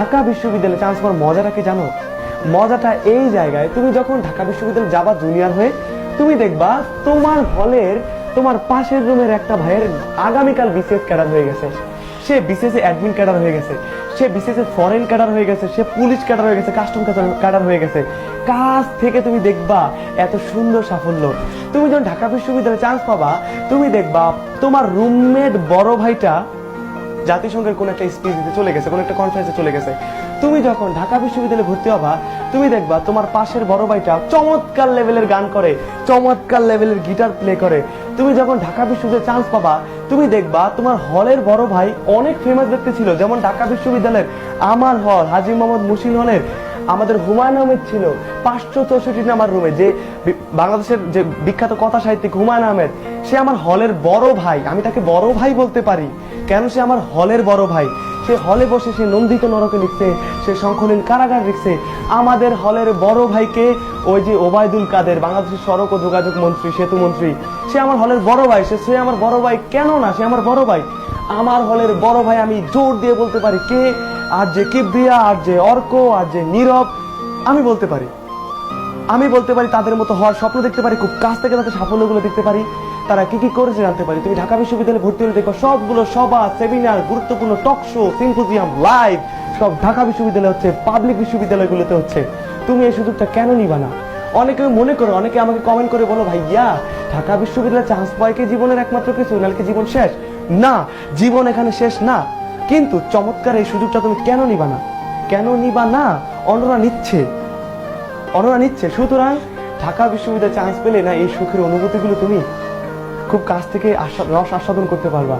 ঢাকা বিশ্ববিদ্যালয়ে চান্স পাওয়ার মজাটা কি জানো? মজাটা এই জায়গায়, তুমি যখন ঢাকা বিশ্ববিদ্যালয়ে যাবা জুনিয়র হয়ে, তুমি দেখবা তোমার হলের তোমার পাশের রুমের একটা ভাইয়ের আগামীকাল বিসিএস ক্যাডার হয়ে গেছে, সে বিসিএস অ্যাডমিন ক্যাডার হয়ে গেছে, সে বিসিএস ফরেন ক্যাডার হয়ে গেছে, সে পুলিশ ক্যাডার হয়ে গেছে, কাস্টম ক্যাডার হয়ে গেছে। কাজ থেকে তুমি দেখবা এত সুন্দর সাফল্য। তুমি যখন ঢাকা বিশ্ববিদ্যালয়ে চান্স পাবা, তুমি দেখবা তোমার রুমমেট বড় ভাইটা জাতিসংঘের কোন একটা স্পিচ দিতে চলে গেছে, কোন একটা কনফারেন্সে চলে গেছে। তুমি যখন ঢাকা বিশ্ববিদ্যালয়ে ভর্তি হবা, তুমি দেখবা তোমার পাশের বড় ভাইটা চমৎকার লেভেলের গান করে, চমৎকার লেভেলের গিটার প্লে করে। তুমি যখন ঢাকা বিশ্ববিদ্যালয়ে চান্স পাবা, তুমি দেখবা তোমার হলের বড় ভাই অনেক ফেমাস ব্যক্তি ছিল, যেমন ঢাকা বিশ্ববিদ্যালয়ের আমার হল হাজী মোহাম্মদ মুহসিন হলের আমাদের হুমায়ুন আহমেদ ছিল 564 নাম্বার রুমে, যে বাংলাদেশের যে বিখ্যাত কথা সাহিত্যিক হুমায়ুন আহমেদ, সে আমার হলের বড় ভাই। আমি তাকে বড় ভাই বলতে পারি, কেন? সে আমার হলের বড় ভাই। সে হলে বসে সে নন্দিত নরকে লিখছে, সে শঙ্খনীল কারাগার লিখছে। আমাদের হলের বড় ভাইকে ওই যে ওবায়দুল কাদের, বাংলাদেশের সড়ক ও যোগাযোগ মন্ত্রী, সেতু মন্ত্রী, সে আমার হলের বড় ভাই। সে আমার বড় ভাই কেন না, সে আমার বড় ভাই। আমার হলের বড় ভাই, আমি জোর দিয়ে বলতে পারি কে, আর যে কিবরিয়া, আর যে অর্ক, আর যে নীরব, আমি বলতে পারি তাদের মতো হওয়ার স্বপ্ন দেখতে পারি, খুব কাছ থেকে তাদের সাফল্যগুলো দেখতে পারি, তারা কি কি করেছে জানতে পারি। তুমি ঢাকা বিশ্ববিদ্যালয়ে ভর্তি হলে দেখো সবগুলো সভা, সেমিনার, গুরুত্বপূর্ণ টক শো, সিম্পোজিয়াম, লাইভ সব ঢাকা বিশ্ববিদ্যালয়ে হচ্ছে, পাবলিক বিশ্ববিদ্যালয়গুলোতে হচ্ছে। তুমি এই সুযোগটা কেন নিবা না? অনেকে মনে করো, অনেকে আমাকে কমেন্ট করে বলো, ভাইয়া ঢাকা বিশ্ববিদ্যালয়ে চান্স পায় কি জীবনের একমাত্র কিছু, নাহলে কি জীবন শেষ? না, জীবন এখানে শেষ না, কিন্তু চমৎকার এই সুযোগটা তুমি কেন নিবা না? অন্যরা নিচ্ছে। সুতরাং ঢাকা বিশ্ববিদ্যালয়ে চান্স পেলে না, এই সুখের অনুভূতিগুলো তুমি খুব কাছ থেকে রস আস্বাদন করতে পারবা।